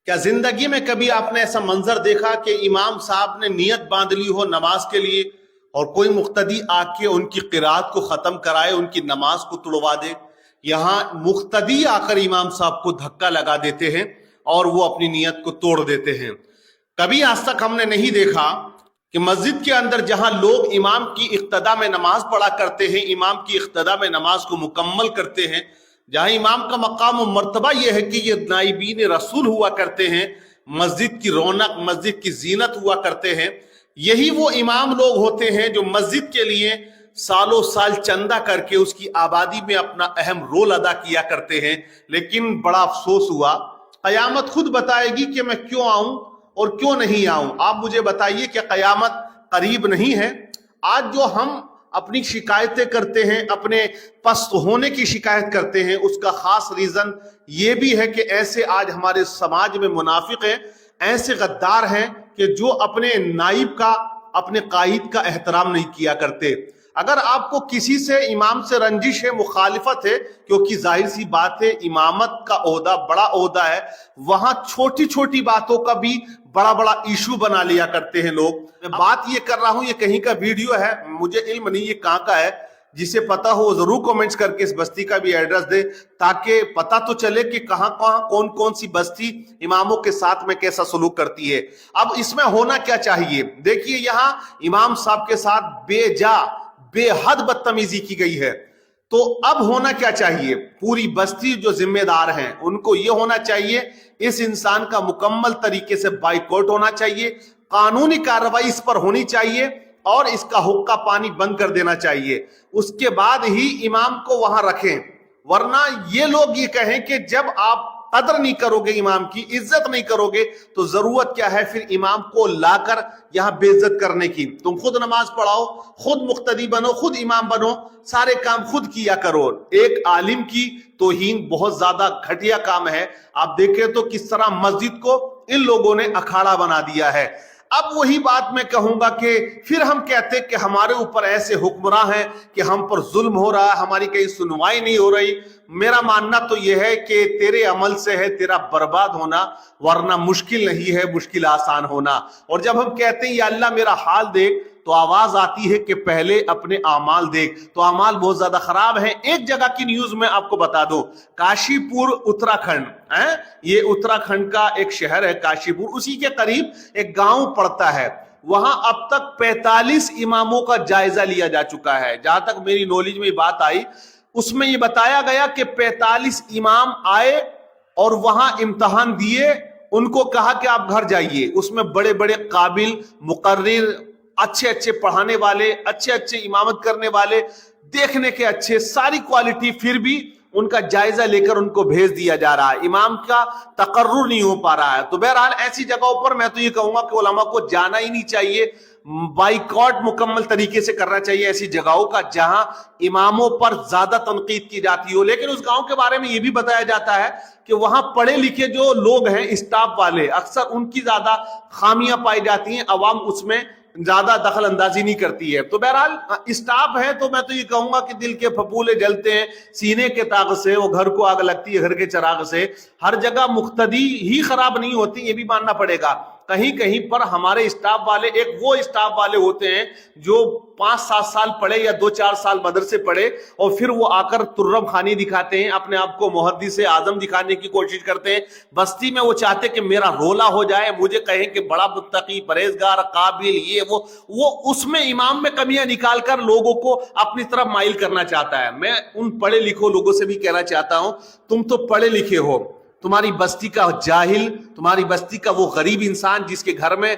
کیا زندگی میں کبھی آپ نے ایسا منظر دیکھا کہ امام صاحب نے نیت باندھ لی ہو نماز کے لیے اور کوئی مقتدی آ کے ان کی قرات کو ختم کرائے، ان کی نماز کو توڑوا دے؟ یہاں مقتدی آ کر امام صاحب کو دھکا لگا دیتے ہیں اور وہ اپنی نیت کو توڑ دیتے ہیں۔ کبھی آج تک ہم نے نہیں دیکھا کہ مسجد کے اندر جہاں لوگ امام کی اقتدا میں نماز پڑھا کرتے ہیں، امام کی اقتدا میں نماز کو مکمل کرتے ہیں، جہاں امام کا مقام و مرتبہ یہ ہے کہ یہ نائبین رسول ہوا کرتے ہیں، مسجد کی رونق، مسجد کی زینت ہوا کرتے ہیں، یہی وہ امام لوگ ہوتے ہیں جو مسجد کے لیے سالوں سال چندہ کر کے اس کی آبادی میں اپنا اہم رول ادا کیا کرتے ہیں۔ لیکن بڑا افسوس ہوا، قیامت خود بتائے گی کہ میں کیوں آؤں اور کیوں نہیں آؤں۔ آپ مجھے بتائیے کہ قیامت قریب نہیں ہے؟ آج جو ہم اپنی شکایتیں کرتے ہیں، اپنے پست ہونے کی شکایت کرتے ہیں، اس کا خاص ریزن یہ بھی ہے کہ ایسے آج ہمارے سماج میں منافق ہیں، ایسے غدار ہیں کہ جو اپنے نائب کا، اپنے قائد کا احترام نہیں کیا کرتے۔ اگر آپ کو کسی سے امام سے رنجش ہے، مخالفت ہے، کیونکہ ظاہر سی بات ہے امامت کا عہدہ بڑا عہدہ ہے، وہاں چھوٹی چھوٹی باتوں کا بھی بڑا بڑا ایشو بنا لیا کرتے ہیں لوگ۔ میں بات یہ کر رہا ہوں، یہ کہیں کا ویڈیو ہے، مجھے علم نہیں یہ کہاں کا ہے، جسے پتا ہو وہ ضرور کومنٹس کر کے اس بستی کا بھی ایڈریس دے تاکہ پتا تو چلے کہ کہاں کہاں کون کون سی بستی اماموں کے ساتھ میں کیسا سلوک کرتی ہے۔ اب اس میں ہونا کیا چاہیے؟ دیکھیے یہاں امام صاحب کے ساتھ بے حد بدتمیزی کی گئی ہے، تو اب ہونا کیا چاہیے؟ پوری بستی جو ذمہ دار ہیں ان کو یہ ہونا چاہیے اس انسان کا مکمل طریقے سے بائیکاٹ ہونا چاہیے، قانونی کارروائی اس پر ہونی چاہیے اور اس کا حقہ پانی بند کر دینا چاہیے، اس کے بعد ہی امام کو وہاں رکھیں۔ ورنہ یہ لوگ یہ کہیں کہ جب آپ قدر نہیں کرو گے، امام کی عزت نہیں کرو گے، تو ضرورت کیا ہے پھر امام کو لا کر یہاں بے عزت کرنے کی؟ تم خود نماز پڑھاؤ، خود مقتدی بنو، خود امام بنو، سارے کام خود کیا کرو۔ ایک عالم کی توہین بہت زیادہ گھٹیا کام ہے۔ آپ دیکھیں تو کس طرح مسجد کو ان لوگوں نے اکھاڑا بنا دیا ہے۔ اب وہی بات میں کہوں گا کہ پھر ہم کہتے کہ ہمارے اوپر ایسے حکمراں ہیں کہ ہم پر ظلم ہو رہا ہے، ہماری کہیں سنوائی نہیں ہو رہی۔ میرا ماننا تو یہ ہے کہ تیرے عمل سے ہے تیرا برباد ہونا، ورنہ مشکل نہیں ہے مشکل آسان ہونا۔ اور جب ہم کہتے ہیں یا اللہ میرا حال دیکھ، تو آواز آتی ہے کہ پہلے اپنے اعمال دیکھ، تو اعمال بہت زیادہ خراب ہیں۔ ایک جگہ کی نیوز میں آپ کو بتا دوں، کاشی پور اتراکھنڈ، یہ اتراکھنڈ کا ایک شہر ہے کاشی پور، اسی کے قریب ایک گاؤں پڑتا ہے، وہاں اب تک 45 اماموں کا جائزہ لیا جا چکا ہے۔ جہاں تک میری نالج میں بات آئی، اس میں یہ بتایا گیا کہ 45 امام آئے اور وہاں امتحان دیے، ان کو کہا کہ آپ گھر جائیے۔ اس میں بڑے بڑے قابل، مقرر، اچھے اچھے پڑھانے والے، اچھے اچھے امامت کرنے والے، دیکھنے کے اچھے، ساری کوالٹی، پھر بھی ان کا جائزہ لے کر ان کو بھیج دیا جا رہا ہے، امام کا تقرر نہیں ہو پا رہا ہے۔ تو بہرحال ایسی جگہوں پر میں تو یہ کہوں گا کہ علماء کو جانا ہی نہیں چاہیے، بائیکاٹ مکمل طریقے سے کرنا چاہیے ایسی جگہوں کا جہاں اماموں پر زیادہ تنقید کی جاتی ہو۔ لیکن اس گاؤں کے بارے میں یہ بھی بتایا جاتا ہے کہ وہاں پڑھے لکھے جو لوگ ہیں، اسٹاف والے، اکثر ان کی زیادہ خامیاں پائی جاتی ہیں، عوام اس میں زیادہ دخل اندازی نہیں کرتی ہے۔ تو بہرحال اسٹاف ہے تو میں تو یہ کہوں گا کہ دل کے پھپولے جلتے ہیں سینے کے داغ سے، وہ گھر کو آگ لگتی ہے گھر کے چراغ سے۔ ہر جگہ مقتدی ہی خراب نہیں ہوتی، یہ بھی ماننا پڑے گا۔ کہیں کہیں پر ہمارے اسٹاف والے ایک وہ اسٹاف والے ہوتے ہیں جو 5-7 سال پڑھے یا 2-4 سال مدرسے پڑھے اور پھر وہ آ کر ترم خانی دکھاتے ہیں، اپنے آپ کو محدث اعظم دکھانے کی کوشش کرتے ہیں۔ بستی میں وہ چاہتے کہ میرا رولا ہو جائے، مجھے کہیں کہ بڑا متقی، پرہیزگار، قابل، یہ وہ اس میں امام میں کمیاں نکال کر لوگوں کو اپنی طرف مائل کرنا چاہتا ہے۔ میں ان پڑھے لکھے لوگوں سے بھی کہنا چاہتا ہوں، تم تو پڑھے لکھے ہو، تمہاری بستی کا جاہل، تمہاری بستی کا وہ غریب انسان جس کے گھر میں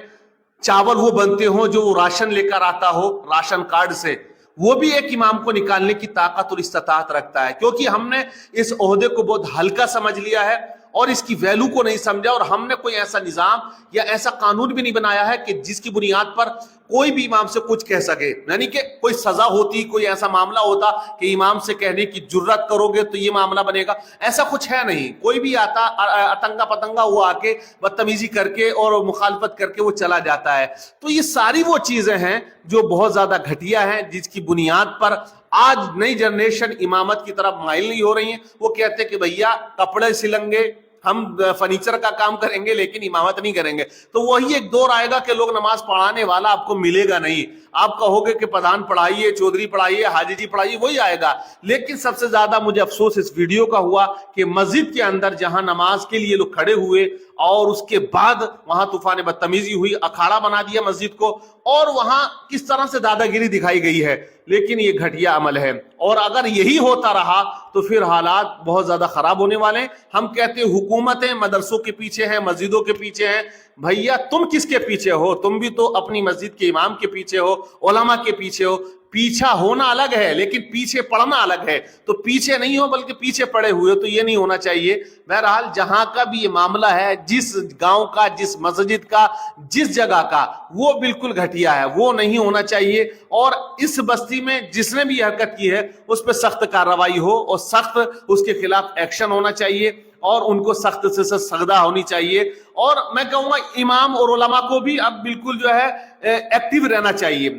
چاول وہ بنتے ہوں جو وہ راشن لے کر آتا ہو راشن کارڈ سے، وہ بھی ایک امام کو نکالنے کی طاقت اور استطاعت رکھتا ہے۔ کیونکہ ہم نے اس عہدے کو بہت ہلکا سمجھ لیا ہے اور اس کی ویلو کو نہیں سمجھا، اور ہم نے کوئی ایسا نظام یا ایسا قانون بھی نہیں بنایا ہے کہ جس کی بنیاد پر کوئی بھی امام سے کچھ کہہ سکے، یعنی کہ کوئی سزا ہوتی، کوئی ایسا معاملہ ہوتا کہ امام سے کہنے کی جرت کرو گے تو یہ معاملہ بنے گا، ایسا کچھ ہے نہیں۔ کوئی بھی آتا اتنگا پتنگا وہ آ کے بدتمیزی کر کے اور مخالفت کر کے وہ چلا جاتا ہے۔ تو یہ ساری وہ چیزیں ہیں جو بہت زیادہ گھٹیا ہیں، جس کی بنیاد پر آج نئی جنریشن امامت کی طرف مائل نہیں ہو رہی ہیں۔ وہ کہتے کہ بھیا کپڑے سلیں گے، ہم فرنیچر کا کام کریں گے لیکن امامت نہیں کریں گے. تو وہی ایک دور آئے گا کہ لوگ نماز پڑھانے والا آپ کو ملے گا نہیں. آپ کہو گے کہ پردھان پڑھائیے, چودھری پڑھائیے, حاجی جی پڑھائیے, وہی آئے گا. لیکن سب سے زیادہ مجھے افسوس اس ویڈیو کا ہوا کہ مسجد کے اندر جہاں نماز کے لیے لوگ کھڑے ہوئے اور اس کے بعد وہاں طوفان بدتمیزی ہوئی, اکھاڑا بنا دیا مسجد کو, اور وہاں کس طرح سے دادا گیری دکھائی گئی ہے. لیکن یہ گھٹیا عمل ہے, اور اگر یہی ہوتا رہا تو پھر حالات بہت زیادہ خراب ہونے والے ہیں. ہم کہتے ہیں حکومتیں مدرسوں کے پیچھے ہیں, مسجدوں کے پیچھے ہیں. بھیا تم کس کے پیچھے ہو؟ تم بھی تو اپنی مسجد کے امام کے پیچھے ہو, علماء کے پیچھے ہو. پیچھا ہونا الگ ہے لیکن پیچھے پڑنا الگ ہے. تو پیچھے نہیں ہو بلکہ پیچھے پڑے ہوئے, تو یہ نہیں ہونا چاہیے. بہرحال جہاں کا بھی یہ معاملہ ہے, جس گاؤں کا, جس مسجد کا, جس جگہ کا, وہ بالکل گھٹیا ہے, وہ نہیں ہونا چاہیے. اور اس بستی میں جس نے بھی یہ حرکت کی ہے اس پہ سخت کارروائی ہو اور سخت اس کے خلاف ایکشن ہونا چاہیے, اور ان کو سخت سے سزا ہونی چاہیے. اور میں کہوں گا امام اور علماء کو بھی اب بالکل جو ہے ایکٹیو رہنا چاہیے.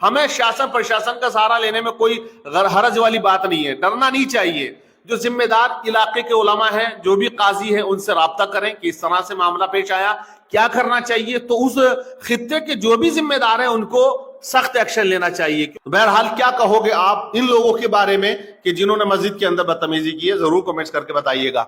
ہمیں شاسن پرشاسن کا سہارا لینے میں کوئی حرج والی بات نہیں ہے, ڈرنا نہیں چاہیے. جو ذمہ دار علاقے کے علماء ہیں, جو بھی قاضی ہیں, ان سے رابطہ کریں کہ اس طرح سے معاملہ پیش آیا, کیا کرنا چاہیے. تو اس خطے کے جو بھی ذمہ دار ہیں ان کو سخت ایکشن لینا چاہیے. بہرحال کیا کہو گے آپ ان لوگوں کے بارے میں کہ جنہوں نے مسجد کے اندر بدتمیزی کی ہے؟ ضرور کمنٹس کر کے بتائیے گا.